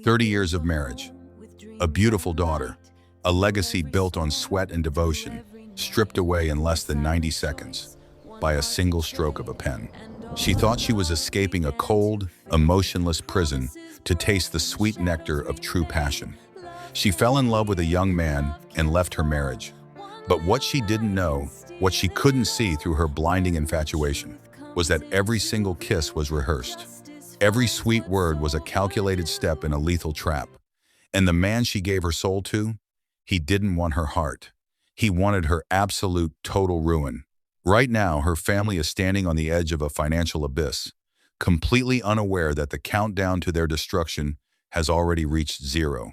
30 years of marriage, a beautiful daughter, a legacy built on sweat and devotion, stripped away in less than 90 seconds by a single stroke of a pen. She thought she was escaping a cold, emotionless prison to taste the sweet nectar of true passion. She fell in love with a young man and left her marriage. But what she didn't know, what she couldn't see through her blinding infatuation, was that every single kiss was rehearsed. Every sweet word was a calculated step in a lethal trap. And the man she gave her soul to, he didn't want her heart. He wanted her absolute, total ruin. Right now, her family is standing on the edge of a financial abyss, completely unaware that the countdown to their destruction has already reached zero.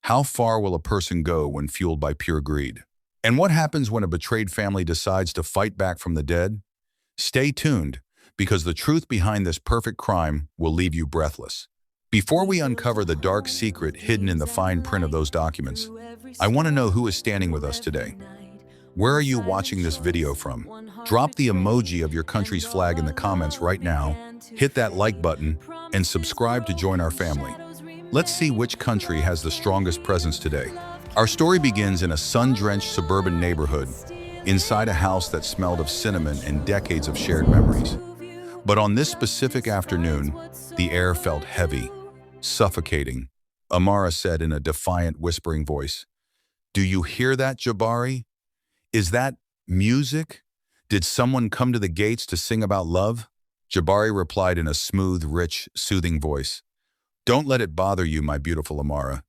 How far will a person go when fueled by pure greed? And what happens when a betrayed family decides to fight back from the dead? Stay tuned, because the truth behind this perfect crime will leave you breathless. Before we uncover the dark secret hidden in the fine print of those documents, I want to know who is standing with us today. Where are you watching this video from? Drop the emoji of your country's flag in the comments right now, hit that like button, and subscribe to join our family. Let's see which country has the strongest presence today. Our story begins in a sun-drenched suburban neighborhood, inside a house that smelled of cinnamon and decades of shared memories. But on this specific afternoon, the air felt heavy, suffocating. Amara said in a defiant, whispering voice, "Do you hear that, Jabari? Is that music? Did someone come to the gates to sing about love?" Jabari replied in a smooth, rich, soothing voice, "Don't let it bother you, my beautiful Amara.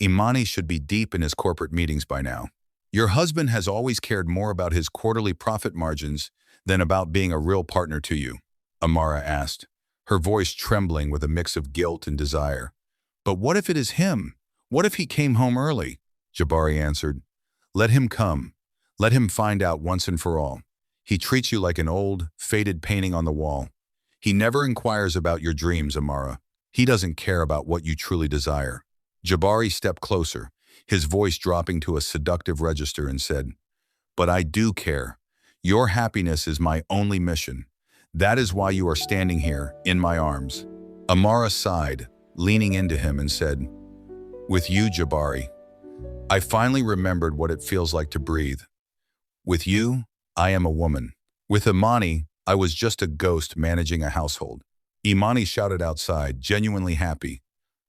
Imani should be deep in his corporate meetings by now. Your husband has always cared more about his quarterly profit margins than about being a real partner to you," Amara asked, her voice trembling with a mix of guilt and desire. "But what if it is him? What if he came home early?" Jabari answered, "Let him come. Let him find out once and for all. He treats you like an old, faded painting on the wall. He never inquires about your dreams, Amara. He doesn't care about what you truly desire." Jabari stepped closer, his voice dropping to a seductive register, and said, "But I do care. Your happiness is my only mission. That is why you are standing here, in my arms." Amara sighed, leaning into him, and said, "With you, Jabari, I finally remembered what it feels like to breathe. With you, I am a woman. With Imani, I was just a ghost managing a household." Imani shouted outside, genuinely happy,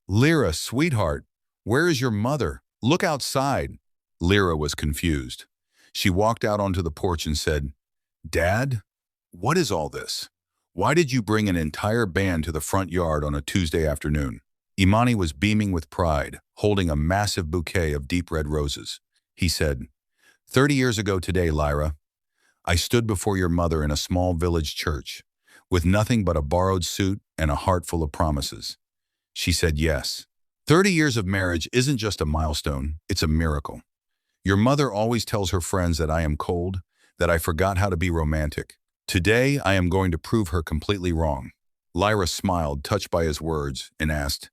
"Lyra, sweetheart, where is your mother? Look outside." Lyra was confused. She walked out onto the porch and said, "Dad, what is all this? Why did you bring an entire band to the front yard on a Tuesday afternoon?" Imani was beaming with pride, holding a massive bouquet of deep red roses. He said, 30 years ago today, Lyra, I stood before your mother in a small village church, with nothing but a borrowed suit and a heart full of promises. She said yes. 30 years of marriage isn't just a milestone, it's a miracle. Your mother always tells her friends that I am cold, that I forgot how to be romantic. Today, I am going to prove her completely wrong." Lyra smiled, touched by his words, and asked,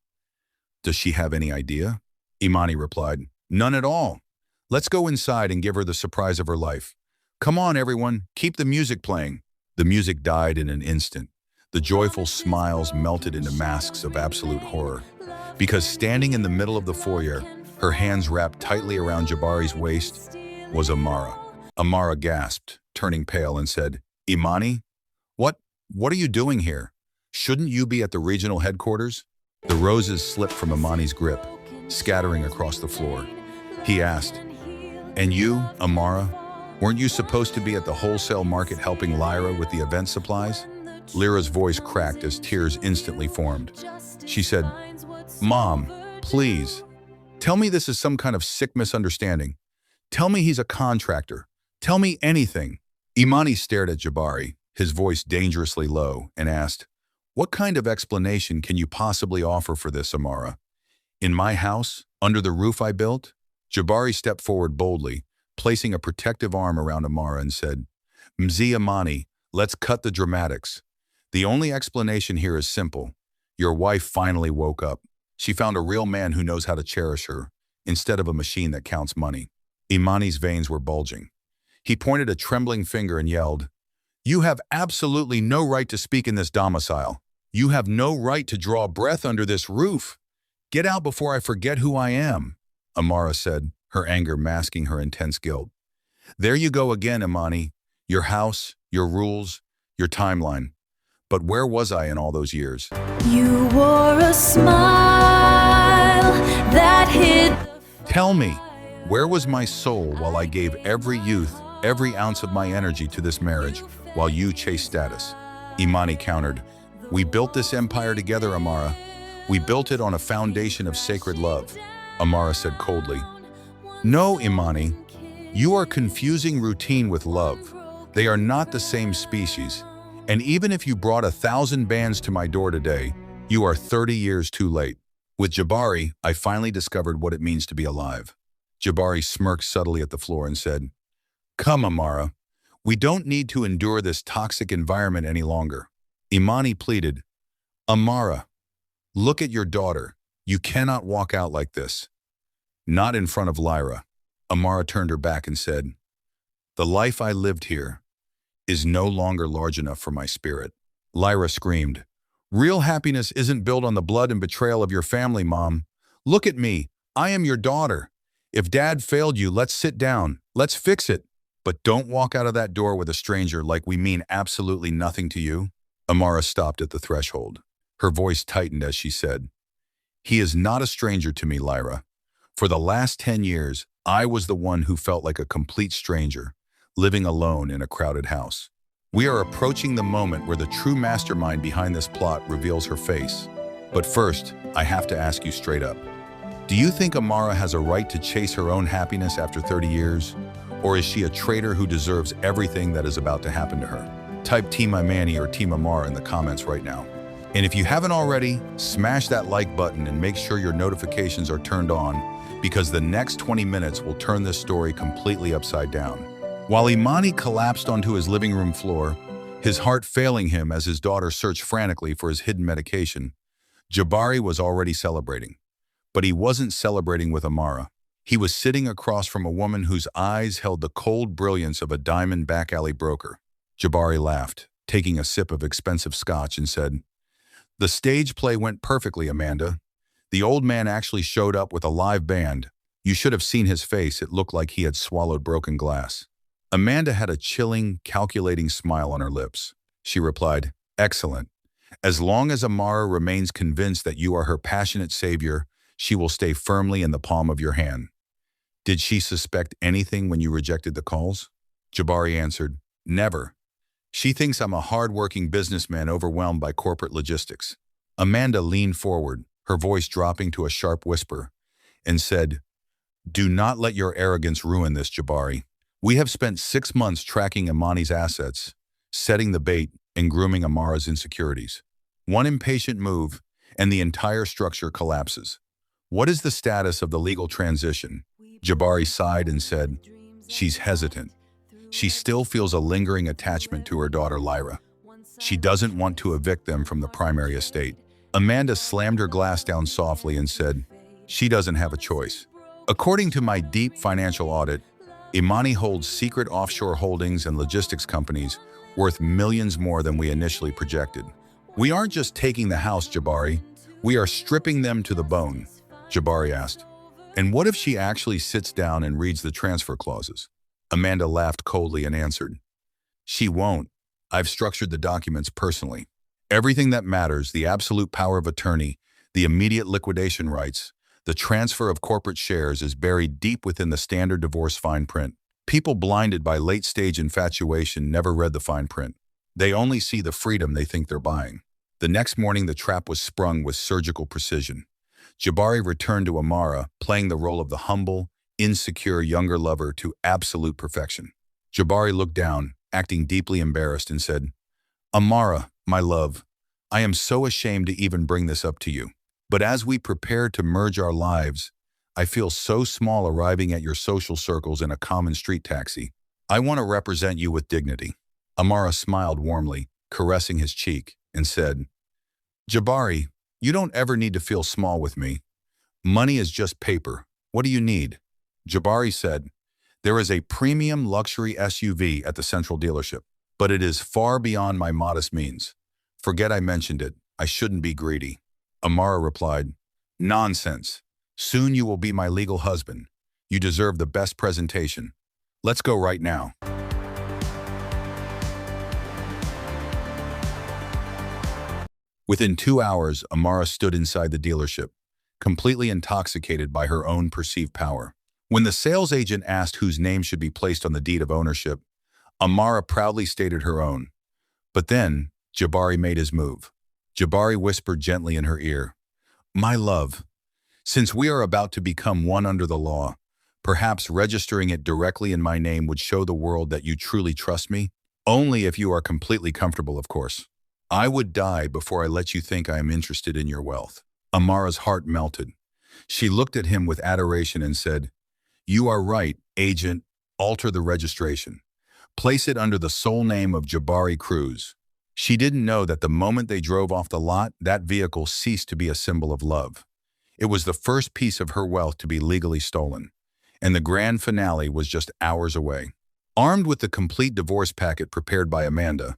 "Does she have any idea?" Imani replied, "None at all. Let's go inside and give her the surprise of her life. Come on, everyone, keep the music playing." The music died in an instant. The joyful smiles melted into masks of absolute horror. Because standing in the middle of the foyer, her hands wrapped tightly around Jabari's waist, was Amara. Amara gasped, turning pale, and said, "Imani? What are you doing here? Shouldn't you be at the regional headquarters?" The roses slipped from Imani's grip, scattering across the floor. He asked, "And you, Amara, weren't you supposed to be at the wholesale market helping Lyra with the event supplies?" Lyra's voice cracked as tears instantly formed. She said, "Mom, please, tell me this is some kind of sick misunderstanding. Tell me he's a contractor. Tell me anything." Imani stared at Jabari, his voice dangerously low, and asked, "What kind of explanation can you possibly offer for this, Amara? In my house, under the roof I built?" Jabari stepped forward boldly, placing a protective arm around Amara, and said, "Mzee Imani, let's cut the dramatics. The only explanation here is simple. Your wife finally woke up. She found a real man who knows how to cherish her, instead of a machine that counts money." Imani's veins were bulging. He pointed a trembling finger and yelled, "You have absolutely no right to speak in this domicile. You have no right to draw breath under this roof. Get out before I forget who I am, Amara said, her anger masking her intense guilt. There you go again, Imani. Your house, your rules, your timeline. But where was I in all those years? You wore a smile that hid. Tell me, where was my soul while I gave every youth, every ounce of my energy to this marriage, while you chased status? Imani countered, we built this empire together, Amara. We built it on a foundation of sacred love. Amara said coldly, no, Imani, you are confusing routine with love. They are not the same species. And even if you brought 1,000 bands to my door today, you are 30 years too late. With Jabari, I finally discovered what it means to be alive. Jabari smirked subtly at the floor and said, come, Amara. We don't need to endure this toxic environment any longer. Imani pleaded, Amara, look at your daughter. You cannot walk out like this. Not in front of Lyra. Amara turned her back and said, the life I lived here is no longer large enough for my spirit. Lyra screamed, real happiness isn't built on the blood and betrayal of your family, Mom. Look at me. I am your daughter. If Dad failed you, let's sit down. Let's fix it. But don't walk out of that door with a stranger like we mean absolutely nothing to you. Amara stopped at the threshold. Her voice tightened as she said, he is not a stranger to me, Lyra. For the last 10 years, I was the one who felt like a complete stranger, living alone in a crowded house. We are approaching the moment where the true mastermind behind this plot reveals her face. But first, I have to ask you straight up. Do you think Amara has a right to chase her own happiness after 30 years? Or is she a traitor who deserves everything that is about to happen to her? Type Team Imani or Team Amara in the comments right now. And if you haven't already, smash that like button and make sure your notifications are turned on, because the next 20 minutes will turn this story completely upside down. While Imani collapsed onto his living room floor, his heart failing him as his daughter searched frantically for his hidden medication, Jabari was already celebrating. But he wasn't celebrating with Amara. He was sitting across from a woman whose eyes held the cold brilliance of a diamond back alley broker. Jabari laughed, taking a sip of expensive scotch, and said, the stage play went perfectly, Amanda. The old man actually showed up with a live band. You should have seen his face. It looked like he had swallowed broken glass. Amanda had a chilling, calculating smile on her lips. She replied, excellent. As long as Amara remains convinced that you are her passionate savior, she will stay firmly in the palm of your hand. Did she suspect anything when you rejected the calls? Jabari answered, never. She thinks I'm a hard-working businessman overwhelmed by corporate logistics. Amanda leaned forward, her voice dropping to a sharp whisper, and said, do not let your arrogance ruin this, Jabari. We have spent 6 months tracking Imani's assets, setting the bait, and grooming Amara's insecurities. One impatient move, and the entire structure collapses. What is the status of the legal transition? Jabari sighed and said, she's hesitant. She still feels a lingering attachment to her daughter Lyra. She doesn't want to evict them from the primary estate. Amanda slammed her glass down softly and said, she doesn't have a choice. According to my deep financial audit, Imani holds secret offshore holdings and logistics companies worth millions more than we initially projected. We aren't just taking the house, Jabari. We are stripping them to the bone. Jabari asked, and what if she actually sits down and reads the transfer clauses? Amanda laughed coldly and answered, she won't. I've structured the documents personally. Everything that matters, the absolute power of attorney, the immediate liquidation rights, the transfer of corporate shares is buried deep within the standard divorce fine print. People blinded by late-stage infatuation never read the fine print. They only see the freedom they think they're buying. The next morning, the trap was sprung with surgical precision. Jabari returned to Amara, playing the role of the humble, insecure younger lover to absolute perfection. Jabari looked down, acting deeply embarrassed, and said, Amara, my love, I am so ashamed to even bring this up to you. But as we prepare to merge our lives, I feel so small arriving at your social circles in a common street taxi. I want to represent you with dignity. Amara smiled warmly, caressing his cheek, and said, Jabari, you don't ever need to feel small with me. Money is just paper. What do you need? Jabari said, there is a premium luxury SUV at the central dealership, but it is far beyond my modest means. Forget I mentioned it. I shouldn't be greedy. Amara replied, Nonsense. Soon you will be my legal husband. You deserve the best presentation. Let's go right now. Within 2 hours, Amara stood inside the dealership, completely intoxicated by her own perceived power. When the sales agent asked whose name should be placed on the deed of ownership, Amara proudly stated her own. But then, Jabari made his move. Jabari whispered gently in her ear, "My love, since we are about to become one under the law, perhaps registering it directly in my name would show the world that you truly trust me. Only if you are completely comfortable, of course. I would die before I let you think I am interested in your wealth." Amara's heart melted. She looked at him with adoration and said, "You are right, agent. Alter the registration. Place it under the sole name of Jabari Cruz." She didn't know that the moment they drove off the lot, that vehicle ceased to be a symbol of love. It was the first piece of her wealth to be legally stolen, and the grand finale was just hours away. Armed with the complete divorce packet prepared by Amanda,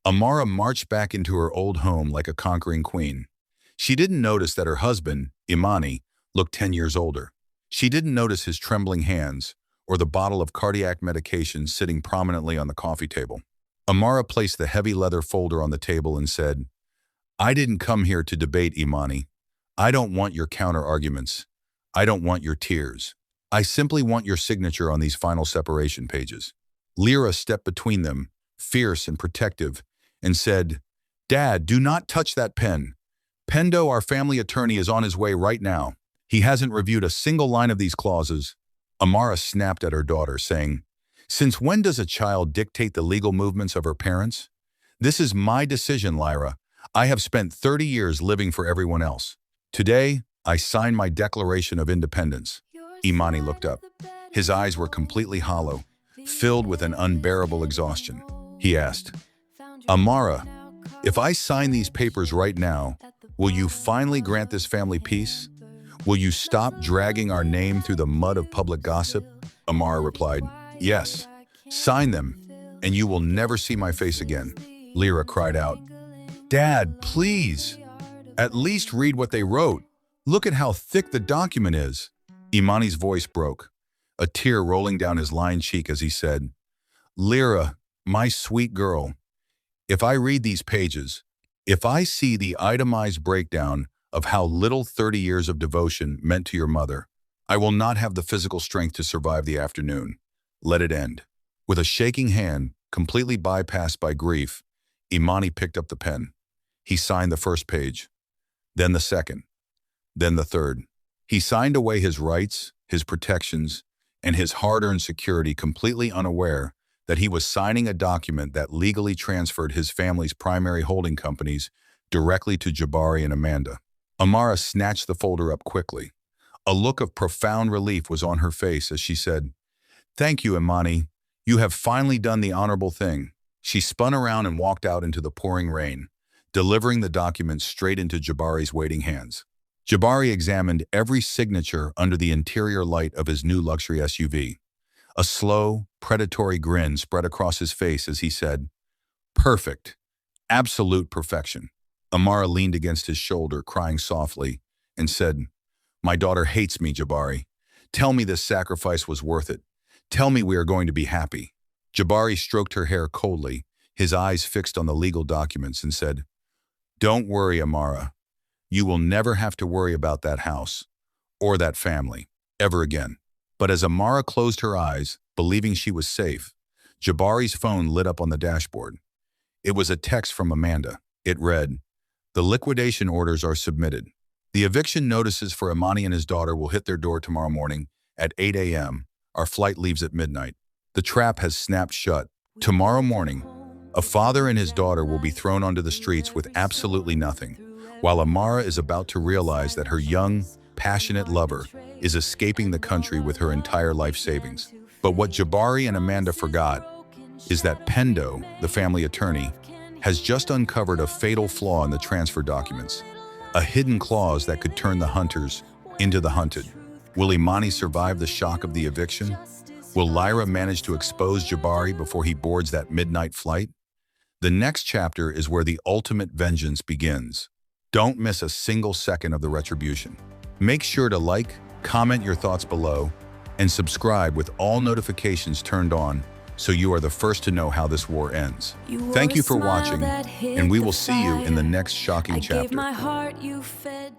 Amara marched back into her old home like a conquering queen. She didn't notice that her husband, Imani, looked 10 years older. She didn't notice his trembling hands or the bottle of cardiac medication sitting prominently on the coffee table. Amara placed the heavy leather folder on the table and said, "I didn't come here to debate, Imani. I don't want your counter-arguments. I don't want your tears. I simply want your signature on these final separation pages." Lyra stepped between them, fierce and protective, and said, "Dad, do not touch that pen. Pendo, our family attorney, is on his way right now. He hasn't reviewed a single line of these clauses." Amara snapped at her daughter, saying, "Since when does a child dictate the legal movements of her parents? This is my decision, Lyra. I have spent 30 years living for everyone else. Today, I sign my Declaration of Independence." Imani looked up. His eyes were completely hollow, filled with an unbearable exhaustion. He asked, "Amara, if I sign these papers right now, will you finally grant this family peace? Will you stop dragging our name through the mud of public gossip?" Amara replied, "Yes, sign them, and you will never see my face again." Lyra cried out, "Dad, please. At least read what they wrote. Look at how thick the document is." Imani's voice broke, a tear rolling down his lined cheek as he said, "Lyra, my sweet girl, if I read these pages, if I see the itemized breakdown of how little 30 years of devotion meant to your mother, I will not have the physical strength to survive the afternoon. Let it end." With a shaking hand, completely bypassed by grief, Imani picked up the pen. He signed the first page, then the second, then the third. He signed away his rights, his protections, and his hard-earned security, completely unaware that he was signing a document that legally transferred his family's primary holding companies directly to Jabari and Amanda. Amara snatched the folder up quickly. A look of profound relief was on her face as she said, "Thank you, Imani. You have finally done the honorable thing." She spun around and walked out into the pouring rain, delivering the document straight into Jabari's waiting hands. Jabari examined every signature under the interior light of his new luxury SUV. A slow, predatory grin spread across his face as he said, "Perfect. Absolute perfection." Amara leaned against his shoulder, crying softly, and said, "My daughter hates me, Jabari. Tell me this sacrifice was worth it. Tell me we are going to be happy." Jabari stroked her hair coldly, his eyes fixed on the legal documents, and said, "Don't worry, Amara. You will never have to worry about that house or that family ever again." But as Amara closed her eyes, believing she was safe, Jabari's phone lit up on the dashboard. It was a text from Amanda. It read, "The liquidation orders are submitted. The eviction notices for Imani and his daughter will hit their door tomorrow morning at 8 a.m. Our flight leaves at midnight. The trap has snapped shut. Tomorrow morning, a father and his daughter will be thrown onto the streets with absolutely nothing, while Amara is about to realize that her young, passionate lover is escaping the country with her entire life savings." But what Jabari and Amanda forgot is that Pendo, the family attorney, has just uncovered a fatal flaw in the transfer documents, a hidden clause that could turn the hunters into the hunted. Will Imani survive the shock of the eviction? Will Lyra manage to expose Jabari before he boards that midnight flight? The next chapter is where the ultimate vengeance begins. Don't miss a single second of the retribution. Make sure to like, comment your thoughts below, and subscribe with all notifications turned on so you are the first to know how this war ends. Thank you for watching, and we will see you in the next shocking chapter. My heart you fed